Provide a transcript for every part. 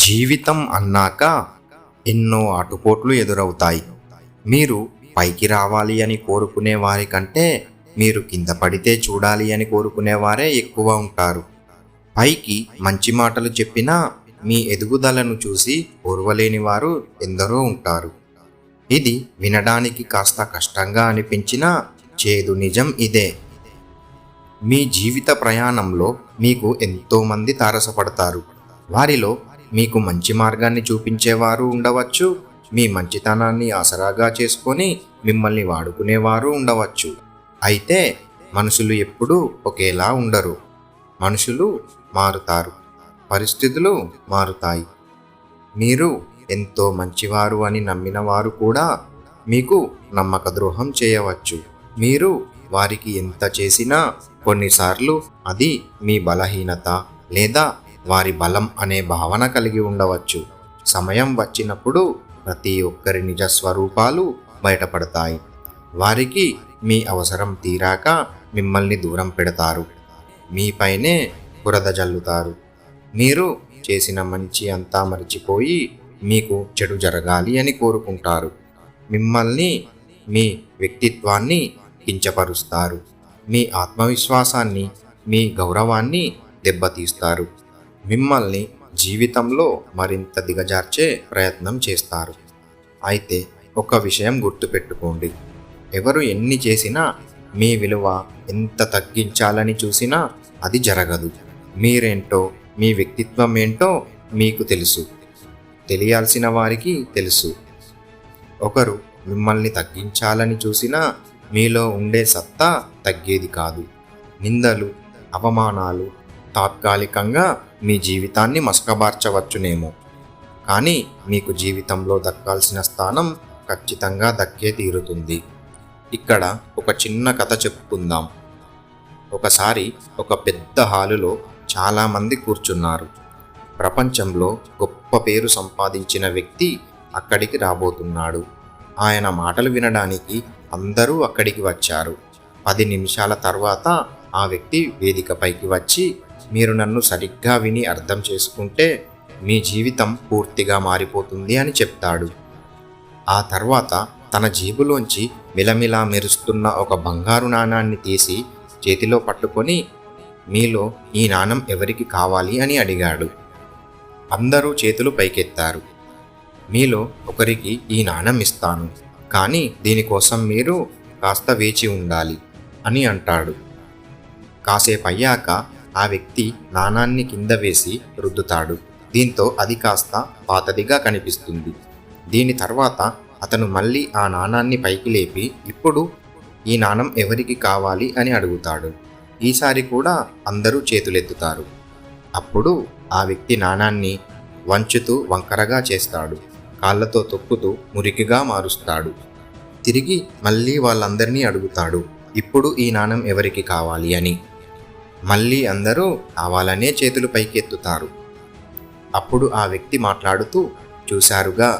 జీవితం అన్నాక ఎన్నో ఆటుపోట్లు ఎదురవుతాయి. మీరు పైకి రావాలి అని కోరుకునే వారి కంటే మీరు కింద పడితే చూడాలి అని కోరుకునేవారే ఎక్కువ ఉంటారు. పైకి మంచి మాటలు చెప్పినా మీ ఎదుగుదలను చూసి ఓర్వలేని వారు ఎందరో ఉంటారు. ఇది వినడానికి కాస్త కష్టంగా అనిపించినా చేదు నిజం ఇదే. మీ జీవిత ప్రయాణంలో మీకు ఎంతోమంది తారసపడతారు. వారిలో మీకు మంచి మార్గాన్ని చూపించేవారు ఉండవచ్చు, మీ మంచితనాన్ని ఆసరాగా చేసుకొని మిమ్మల్ని వాడుకునేవారు ఉండవచ్చు. అయితే మనుషులు ఎప్పుడూ ఒకేలా ఉండరు. మనుషులు మారుతారు, పరిస్థితులు మారుతాయి. మీరు ఎంతో మంచివారు అని నమ్మిన వారు కూడా మీకు నమ్మక ద్రోహం చేయవచ్చు. మీరు వారికి ఎంత చేసినా కొన్నిసార్లు అది మీ బలహీనత లేదా వారి బలం అనే భావన కలిగి ఉండవచ్చు. సమయం వచ్చినప్పుడు ప్రతి ఒక్కరి నిజ స్వరూపాలు బయటపడతాయి. వారికి మీ అవసరం తీరాక మిమ్మల్ని దూరం పెడతారు, మీపైనే బురద జల్లుతారు. మీరు చేసిన మంచి అంతా మరిచిపోయి మీకు చెడు జరగాలి అని కోరుకుంటారు. మిమ్మల్ని, మీ వ్యక్తిత్వాన్ని కించపరుస్తారు. మీ ఆత్మవిశ్వాసాన్ని, మీ గౌరవాన్ని దెబ్బతీస్తారు. మిమ్మల్ని జీవితంలో మరింత దిగజార్చే ప్రయత్నం చేస్తారు. అయితే ఒక విషయం గుర్తుపెట్టుకోండి, ఎవరు ఎన్ని చేసినా, మీ విలువ ఎంత తగ్గించాలని చూసినా అది జరగదు. మీరేంటో, మీ వ్యక్తిత్వం ఏంటో మీకు తెలుసు, తెలియాల్సిన వారికి తెలుసు. ఒకరు మిమ్మల్ని తగ్గించాలని చూసినా మీలో ఉండే సత్తా తగ్గేది కాదు. నిందలు, అవమానాలు తాత్కాలికంగా మీ జీవితాన్ని మసకబార్చవచ్చునేమో, కానీ మీకు జీవితంలో దక్కాల్సిన స్థానం ఖచ్చితంగా దక్కే తీరుతుంది. ఇక్కడ ఒక చిన్న కథ చెప్పుకుందాం. ఒకసారి ఒక పెద్ద హాలులో చాలామంది కూర్చున్నారు. ప్రపంచంలో గొప్ప పేరు సంపాదించిన వ్యక్తి అక్కడికి రాబోతున్నాడు. ఆయన మాటలు వినడానికి అందరూ అక్కడికి వచ్చారు. 10 నిమిషాల తర్వాత ఆ వ్యక్తి వేదికపైకి వచ్చి, మీరు నన్ను సరిగ్గా విని అర్థం చేసుకుంటే మీ జీవితం పూర్తిగా మారిపోతుంది అని చెప్తాడు. ఆ తర్వాత తన జేబులోంచి మిలమిలా మెరుస్తున్న ఒక బంగారు నాణాన్ని తీసి చేతిలో పట్టుకొని, మీలో ఈ నాణం ఎవరికి కావాలి అని అడిగాడు. అందరూ చేతులు పైకెత్తారు. మీలో ఒకరికి ఈ నాణం ఇస్తాను, కానీ దీనికోసం మీరు కాస్త వేచి ఉండాలి అని అంటాడు. కాసేపు అయ్యాక ఆ వ్యక్తి నాణాన్ని కింద వేసి రుద్దుతాడు. దీంతో అది కాస్త పాతదిగా కనిపిస్తుంది. దీని తర్వాత అతను మళ్ళీ ఆ నాణాన్ని పైకి లేపి, ఇప్పుడు ఈ నాణం ఎవరికి కావాలి అని అడుగుతాడు. ఈసారి కూడా అందరూ చేతులెత్తుతారు. అప్పుడు ఆ వ్యక్తి నాణాన్ని వంచుతూ వంకరగా చేస్తాడు. కాళ్ళతో తొక్కుతూ మురికిగా మారుస్తాడు. తిరిగి మళ్ళీ వాళ్ళందరినీ అడుగుతాడు, ఇప్పుడు ఈ నాణం ఎవరికి కావాలి అని. మళ్ళీ అందరూ కావాలనే చేతులు పైకెత్తుతారు. అప్పుడు ఆ వ్యక్తి మాట్లాడుతూ, చూశారుగా,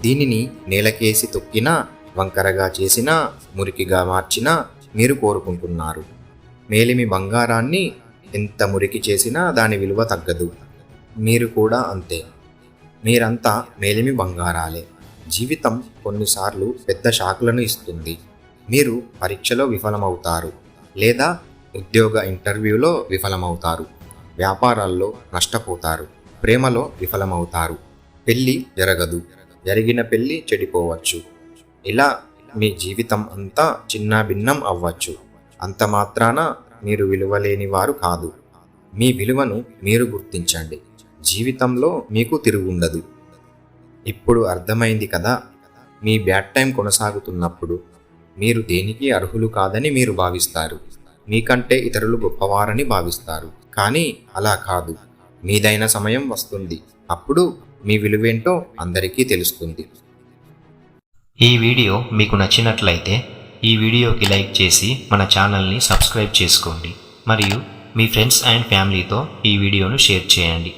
దీనిని నేలకేసి తొక్కినా, వంకరగా చేసినా, మురికిగా మార్చినా మీరు కోరుకుంటున్నారు. మేలిమి బంగారాన్ని ఎంత మురికి చేసినా దాని విలువ తగ్గదు. మీరు కూడా అంతే. మీరంతా మేలిమి బంగారాలే. జీవితం కొన్నిసార్లు పెద్ద షాకులను ఇస్తుంది. మీరు పరీక్షలో విఫలమవుతారు, లేదా ఉద్యోగ ఇంటర్వ్యూలో విఫలమవుతారు, వ్యాపారాల్లో నష్టపోతారు, ప్రేమలో విఫలమవుతారు, పెళ్ళి జరగదు, జరిగిన పెళ్ళి చెడిపోవచ్చు. ఇలా మీ జీవితం అంతా చిన్నాభిన్నం అవ్వచ్చు. అంత మాత్రాన మీరు విలువలేని వారు కాదు. మీ విలువను మీరు గుర్తించండి. జీవితంలో మీకు తిరుగుండదు. ఇప్పుడు అర్థమైంది కదా, మీ బ్యాడ్ టైం కొనసాగుతున్నప్పుడు మీరు దేనికి అర్హులు కాదని మీరు భావిస్తారు. మీకంటే ఇతరులు గొప్పవారని భావిస్తారు. కానీ అలా కాదు. మీదైన సమయం వస్తుంది. అప్పుడు మీ విలువేంటో అందరికీ తెలుస్తుంది. ఈ వీడియో మీకు నచ్చినట్లయితే ఈ వీడియోకి లైక్ చేసి మన ఛానల్ని సబ్స్క్రైబ్ చేసుకోండి. మరియు మీ ఫ్రెండ్స్ అండ్ ఫ్యామిలీతో ఈ వీడియోను షేర్ చేయండి.